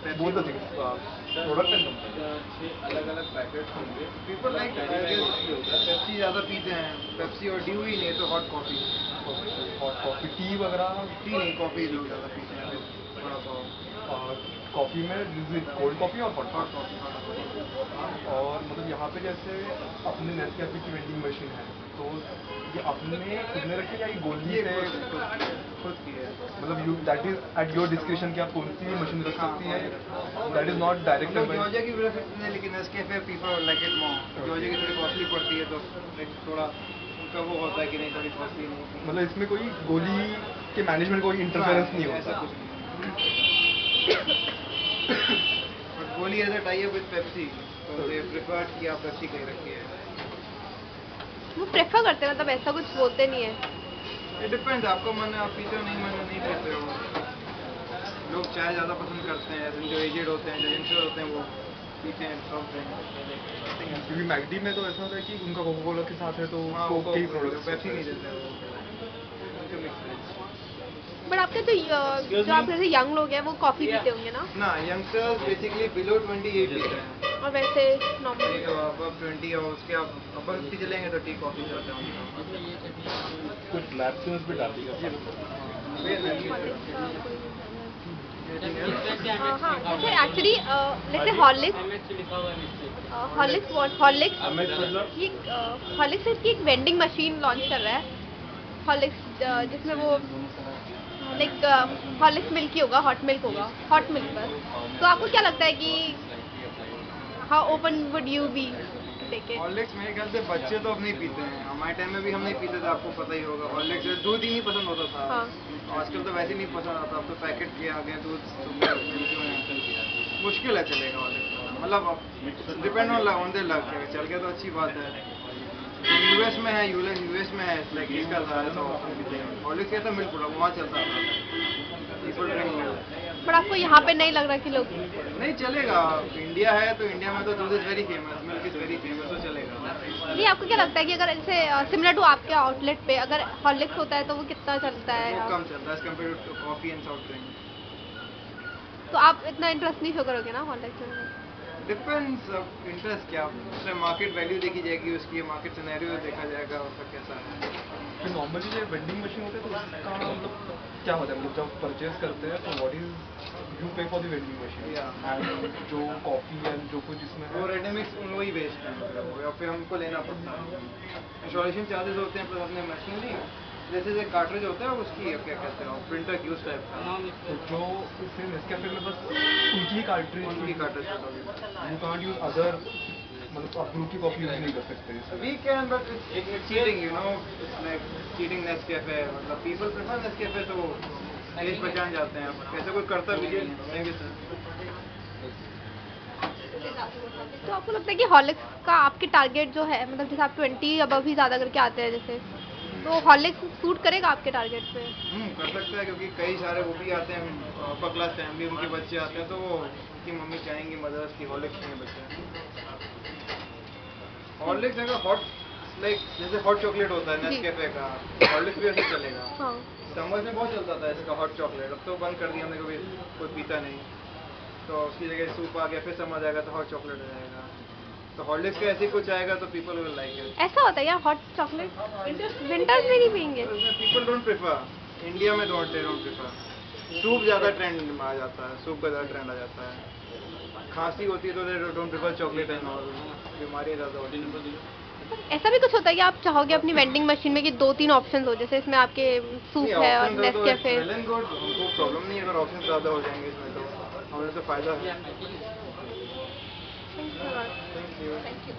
बोल दो product and company. 6 अलग-अलग पैकेट्स होंगे। पीपल लाइक पेप्सी ज़्यादा पीते हैं, पेप्सी और ड्यू ही नहीं तो hot coffee. Hot coffee, T वगैरह? टी नहीं, कॉफ़ी लोग ज़्यादा पीते हैं थोड़ा बहुत। कॉफ़ी में कोल्ड कॉफ़ी और हॉट हॉट कॉफ़ी। कॉफ़ी। और मतलब यहाँ पे जैसे अपने नेस्कैफे की वेंडिंग मशीन है, तो ये अपने खुद ने रखी है या ये गोली ये से? खुद की है। मतलब you that is at your description कि आप कौन सी मशीन रख सकती है, दैट इज नॉट डायरेक्टेड लोग बाय? जॉर्जिया की प्रेफर करते हैं, लेकिन Nescafe people like it more. Georgia की थोड़ी कॉस्टली पड़ती है, तो थोड़ा उनका वो होता है कि नहीं, थोड़ी कॉस्टली नहीं। मतलब इसमें कोई गोली के मैनेजमेंट कोई इंटरफेरेंस नहीं ऐसा होता? कुछ नहीं। But Goli as a tie up with Pepsi, तो दे प्रेफर्ड कि आप पेप्सी कहीं रखिए। वो प्रेफर करते हैं, मतलब ऐसा कुछ बोलते नहीं है। इट डिपेंड्स, आपका मन है आप पीते हो, नहीं मन है नहीं पीते हो। लोग चाय ज़्यादा पसंद करते हैं, जो एजेड होते हैं, जो यंगस्टर होते हैं, वो पीते हैं सॉफ्ट ड्रिंक। क्योंकि मैकडी में तो ऐसा होता है कि उनका कोका कोला के साथ है तो कोक के ही प्रोडक्ट्स पेप्सी नहीं देते हैं वो मिक्स। बट आपके जो आप जैसे यंग लोग हैं वो कॉफी पीते होंगे ना? ना, यंगस्टर्स बेसिकली बिलो 20 एज पीते हैं। और वैसे नॉर्मल तो अबव 20 और उसके आप अबव 50 चलेंगे तो टी कॉफ़ी चलता है। कुछ लैप्स भी डाल दीजिए। हाँ, जैसे एक्चुअली जैसे हॉर्लिक्स की एक वेंडिंग मशीन लॉन्च कर रहा है हॉर्लिक्स, जिसमें वो लाइक हॉर्लिक्स मिल्क ही होगा, हॉट मिल्क होगा, हॉट मिल्क बस। तो आपको क्या लगता है कि how open would you be to take it? Horlicks मेरे ख्याल से बच्चे तो अब नहीं पीते हैं, हमारे टाइम में भी हम नहीं पीते थे, आपको पता ही होगा। हॉर्लिक्स दूध ही नहीं पसंद होता था। हाँ। आजकल तो वैसे ही नहीं पसंद आता, अब तो पैकेट के आ गए दूध, मुश्किल है चलेगा हॉर्लिक्स। मतलब डिपेंड ऑन द लक, चल गया तो अच्छी बात है। यूएस में है, यूएस में है, लाइक इसका था तो हॉर्लिक्स कैसा मिल्क प्रोडक्ट वहाँ चलता था, पीपल ड्रिंक मिल्क। बट आपको यहाँ पे नहीं लग रहा कि लोग? नहीं चलेगा, इंडिया है तो इंडिया में तो दूध is very famous, milk is very famous, तो चलेगा। नहीं, आपको क्या लगता है कि अगर जैसे सिमिलर टू आपके आउटलेट पे अगर हॉर्लिक्स होता है तो वो कितना चलता है? वो कम चलता है as compare to coffee and soft drink. तो आप इतना इंटरेस्ट नहीं शो करोगे ना हॉर्लिक्स में? डिपेंड्स इंटरेस्ट क्या, उसमें मार्केट वैल्यू देखी जाएगी, उसकी मार्केट सिनेरियो देखा जाएगा उसका कैसा है। तो नॉर्मली जो वेंडिंग मशीन होते हैं तो उसका मतलब क्या होता है, मतलब जब परचेज करते हैं तो व्हाट इज यू पे for the vending machine and जो कॉफ़ी एंड जो कुछ इसमें वो है रेडीमिक्स वही बेचते हैं, या फिर हमको लेना पड़ता है। इंस्टॉलेशन चार्जेस होते हैं प्लस अपने मशीनरी, जैसे जो कार्ट्रिज होता है उसकी क्या कहते हैं प्रिंटर की उस टाइप का। तो जो इससे नेस्कैफे में बस उनकी ही कार्ट्रिज, उनकी cartridge you can't use other, मतलब आप ग्रुप की कॉफ़ी यूज नहीं कर सकते इसमें? We can, but it's cheating, you know, it's like cheating Nescafe. मतलब पीपल प्रेफर नेस्कैफे, तो टेस्ट पहचान जाते हैं, ऐसे कोई करता भी नहीं है सर। तो आपको लगता है कि हॉर्लिक्स का आपके टारगेट जो है, मतलब जैसे आप 20 अबव ही ज़्यादा करके आते हैं जैसे, तो हॉर्लिक्स सूट करेगा आपके टारगेट पे? कर सकता है, क्योंकि कई सारे वो भी आते हैं अपर क्लास फैमिली, उनके बच्चे आते हैं, तो वो उनकी मम्मी चाहेंगी मदर्स की हॉर्लिक्स नहीं बच्चे। हॉर्लिक्स अगर हॉट, लाइक जैसे हॉट चॉकलेट होता है नेस्कैफे का, हॉर्लिक्स भी ऐसे चलेगा। हाँ। समर में बहुत चलता था इसका हॉट चॉकलेट, अब तो बंद कर दिया हमने, कभी कोई पीता नहीं, तो उसकी जगह सूप आ गया, फिर समझ आएगा तो हॉट चॉकलेट हो जाएगा। तो हॉर्लिक्स का ऐसे ही कुछ आएगा तो पीपल विल लाइक इट। ऐसा होता है यार, हॉट चॉकलेट विंटर्स में नहीं पियेंगे? पीपल डोंट प्रेफर, इंडिया में डोंट प्रेफर। सूप ज़्यादा ट्रेंड में आ जाता है, सूप का ज़्यादा ट्रेंड आ जाता है। खांसी होती है तो they don't prefer chocolate and all, बीमारियाँ ज़्यादा होती हैं। ऐसा भी कुछ होता है कि आप चाहोगे अपनी वेंडिंग मशीन में कि 2-3 ऑप्शंस हो, जैसे इसमें आपके सूप है और नेस्कैफे? हमको प्रॉब्लम नहीं है अगर ऑप्शन ज़्यादा हो जाएंगे इसमें, तो हमें तो फ़ायदा है। Thank you. Thank you.